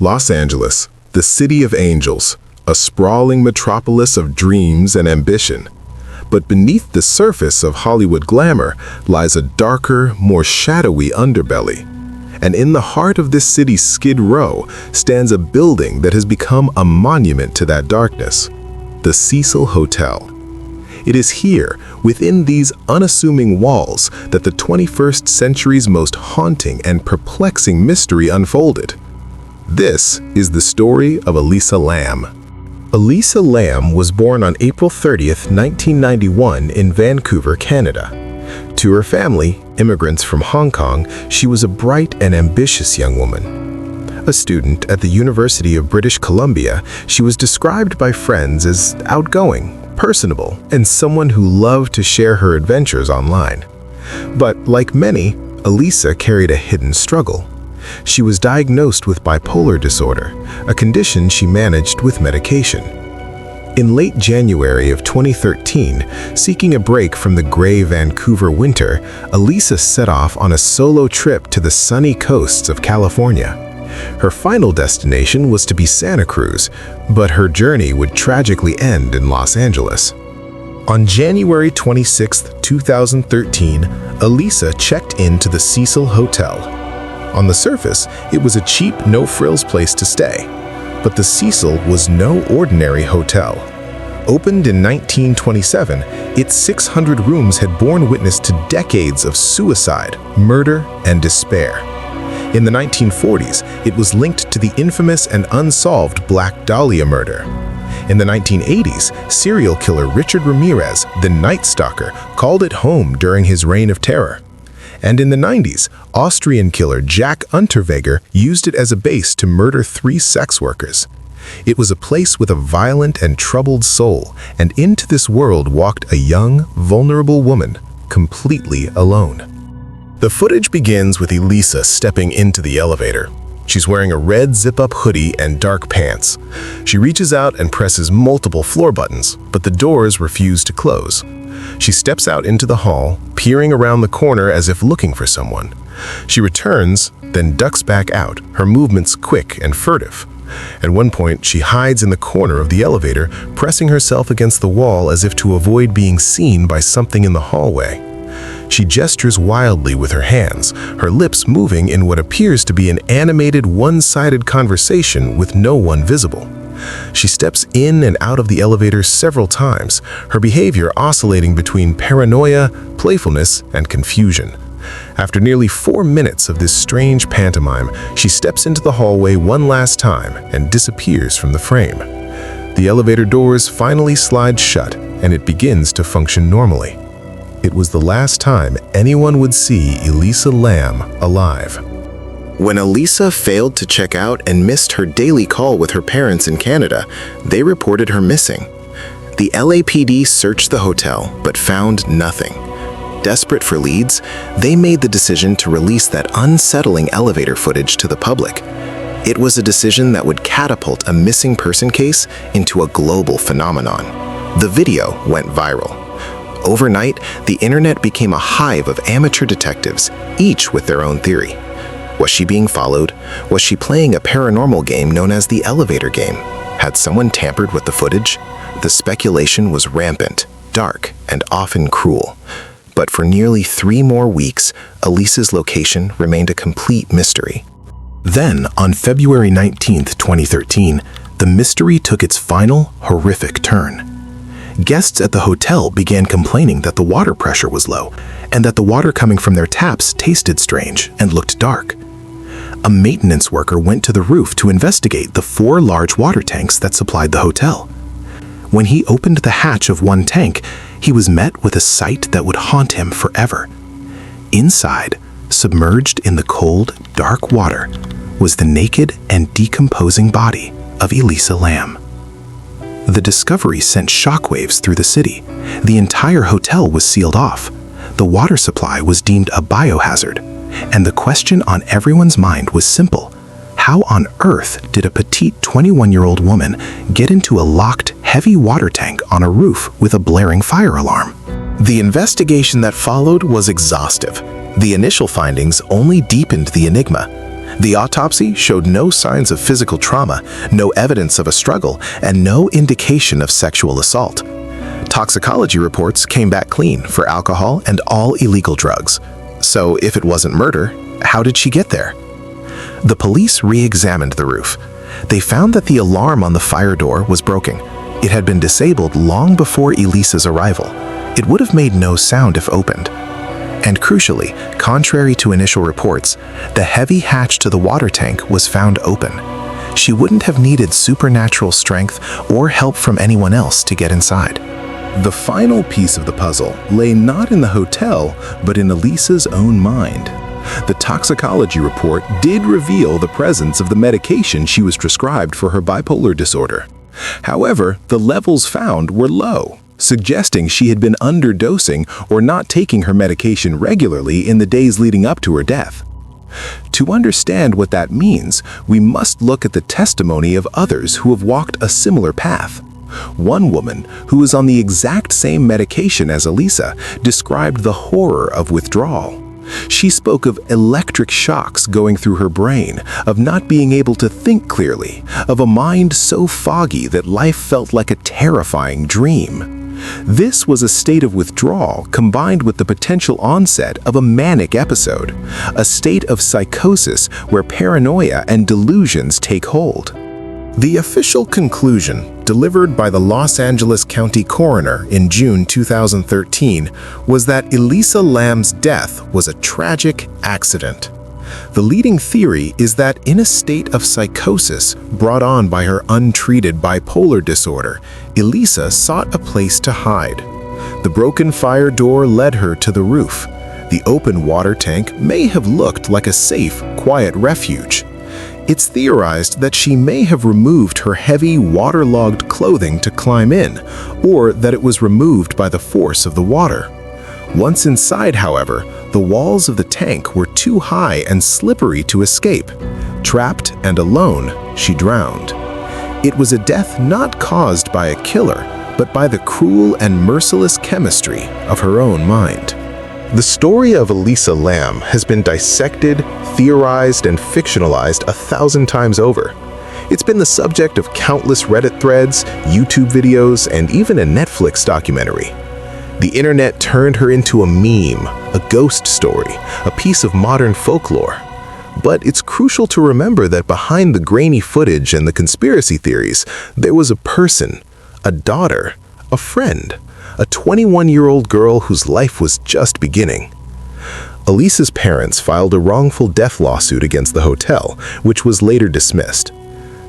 Los Angeles, the city of angels, a sprawling metropolis of dreams and ambition. But beneath the surface of Hollywood glamour lies a darker, more shadowy underbelly. And in the heart of this city's Skid Row stands a building that has become a monument to that darkness, the Cecil Hotel. It is here, within these unassuming walls, that the 21st century's most haunting and perplexing mystery unfolded. This is the story of Elisa Lam. Elisa Lam was born on April 30th, 1991 in Vancouver, Canada. To her family, immigrants from Hong Kong, she was a bright and ambitious young woman. A student at the University of British Columbia, she was described by friends as outgoing, personable, and someone who loved to share her adventures online. But like many, Elisa carried a hidden struggle. She was diagnosed with bipolar disorder, a condition she managed with medication. In late January of 2013, seeking a break from the gray Vancouver winter, Elisa set off on a solo trip to the sunny coasts of California. Her final destination was to be Santa Cruz, but her journey would tragically end in Los Angeles. On January 26, 2013, Elisa checked into the Cecil Hotel. On the surface, it was a cheap, no-frills place to stay. But the Cecil was no ordinary hotel. Opened in 1927, its 600 rooms had borne witness to decades of suicide, murder, and despair. In the 1940s, it was linked to the infamous and unsolved Black Dahlia murder. In the 1980s, serial killer Richard Ramirez, the Night Stalker, called it home during his reign of terror. And in the 90s, Austrian killer Jack Unterweger used it as a base to murder 3 sex workers. It was a place with a violent and troubled soul, and into this world walked a young, vulnerable woman, completely alone. The footage begins with Elisa stepping into the elevator. She's wearing a red zip-up hoodie and dark pants. She reaches out and presses multiple floor buttons, but the doors refuse to close. She steps out into the hall, peering around the corner as if looking for someone. She returns, then ducks back out, her movements quick and furtive. At one point, she hides in the corner of the elevator, pressing herself against the wall as if to avoid being seen by something in the hallway. She gestures wildly with her hands, her lips moving in what appears to be an animated, one-sided conversation with no one visible. She steps in and out of the elevator several times, her behavior oscillating between paranoia, playfulness, and confusion. After nearly 4 minutes of this strange pantomime, she steps into the hallway one last time and disappears from the frame. The elevator doors finally slide shut, and it begins to function normally. It was the last time anyone would see Elisa Lam alive. When Elisa failed to check out and missed her daily call with her parents in Canada, they reported her missing. The LAPD searched the hotel but found nothing. Desperate for leads, they made the decision to release that unsettling elevator footage to the public. It was a decision that would catapult a missing person case into a global phenomenon. The video went viral. Overnight, the internet became a hive of amateur detectives, each with their own theory. Was she being followed? Was she playing a paranormal game known as the elevator game? Had someone tampered with the footage? The speculation was rampant, dark, and often cruel. But for nearly 3 more weeks, Elisa's location remained a complete mystery. Then, on February 19, 2013, the mystery took its final, horrific turn. Guests at the hotel began complaining that the water pressure was low and that the water coming from their taps tasted strange and looked dark. A maintenance worker went to the roof to investigate the 4 large water tanks that supplied the hotel. When he opened the hatch of one tank, he was met with a sight that would haunt him forever. Inside, submerged in the cold, dark water, was the naked and decomposing body of Elisa Lam. The discovery sent shockwaves through the city. The entire hotel was sealed off. The water supply was deemed a biohazard. And the question on everyone's mind was simple. How on earth did a petite 21-year-old woman get into a locked, heavy water tank on a roof with a blaring fire alarm? The investigation that followed was exhaustive. The initial findings only deepened the enigma. The autopsy showed no signs of physical trauma, no evidence of a struggle, and no indication of sexual assault. Toxicology reports came back clean for alcohol and all illegal drugs. So if it wasn't murder, how did she get there? The police re-examined the roof. They found that the alarm on the fire door was broken. It had been disabled long before Elisa's arrival. It would have made no sound if opened. And crucially, contrary to initial reports, the heavy hatch to the water tank was found open. She wouldn't have needed supernatural strength or help from anyone else to get inside. The final piece of the puzzle lay not in the hotel, but in Elisa's own mind. The toxicology report did reveal the presence of the medication she was prescribed for her bipolar disorder. However, the levels found were low, suggesting she had been underdosing or not taking her medication regularly in the days leading up to her death. To understand what that means, we must look at the testimony of others who have walked a similar path. One woman, who was on the exact same medication as Elisa, described the horror of withdrawal. She spoke of electric shocks going through her brain, of not being able to think clearly, of a mind so foggy that life felt like a terrifying dream. This was a state of withdrawal combined with the potential onset of a manic episode, a state of psychosis where paranoia and delusions take hold. The official conclusion, delivered by the Los Angeles County Coroner in June 2013, was that Elisa Lam's death was a tragic accident. The leading theory is that in a state of psychosis brought on by her untreated bipolar disorder, Elisa sought a place to hide. The broken fire door led her to the roof. The open water tank may have looked like a safe, quiet refuge. It's theorized that she may have removed her heavy, waterlogged clothing to climb in, or that it was removed by the force of the water. Once inside, however, the walls of the tank were too high and slippery to escape. Trapped and alone, she drowned. It was a death not caused by a killer, but by the cruel and merciless chemistry of her own mind. The story of Elisa Lam has been dissected, theorized, and fictionalized 1,000 times over. It's been the subject of countless Reddit threads, YouTube videos, and even a Netflix documentary. The internet turned her into a meme, a ghost story, a piece of modern folklore. But it's crucial to remember that behind the grainy footage and the conspiracy theories, there was a person, a daughter, a friend, a 21-year-old girl whose life was just beginning. Elisa's parents filed a wrongful death lawsuit against the hotel, which was later dismissed.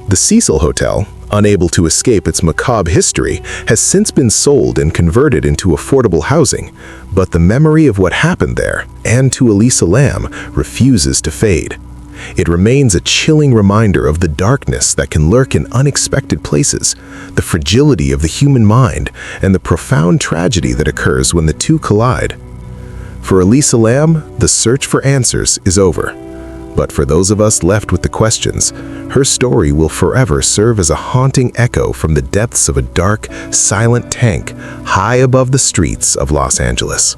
The Cecil Hotel, unable to escape its macabre history, has since been sold and converted into affordable housing, but the memory of what happened there, and to Elisa Lam, refuses to fade. It remains a chilling reminder of the darkness that can lurk in unexpected places, the fragility of the human mind, and the profound tragedy that occurs when the two collide. For Elisa Lam, the search for answers is over. But for those of us left with the questions, her story will forever serve as a haunting echo from the depths of a dark, silent tank high above the streets of Los Angeles.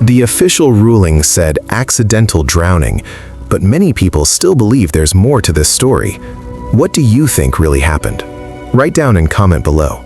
The official ruling said accidental drowning, but many people still believe there's more to this story. What do you think really happened? Write down and comment below.